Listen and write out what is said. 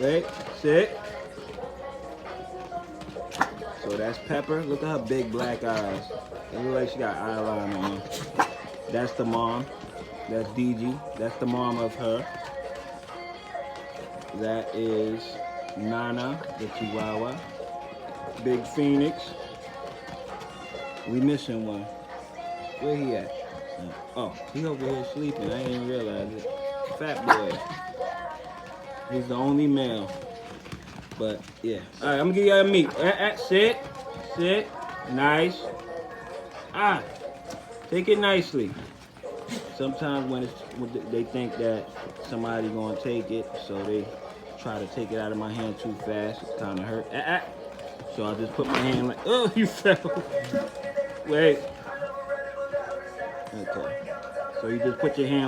Wait, sit. So that's Pepper. Look at her big black eyes. It looks like she got eyeliner on. That's the mom. That's DG. That's the mom of her. That is Nana, the Chihuahua. Big Phoenix. We missing one. Where he at? Oh, he over here sleeping. I didn't even realize it. Fat boy. He's the only male. But yeah. All right, I'm gonna give y'all a meat. Sit, sit, nice. Ah, take it nicely. Sometimes when they think that somebody gonna take it, so they try to take it out of my hand too fast. It kind of hurt. So I just put my hand like, oh, you fell. Wait. Okay. So you just put your hand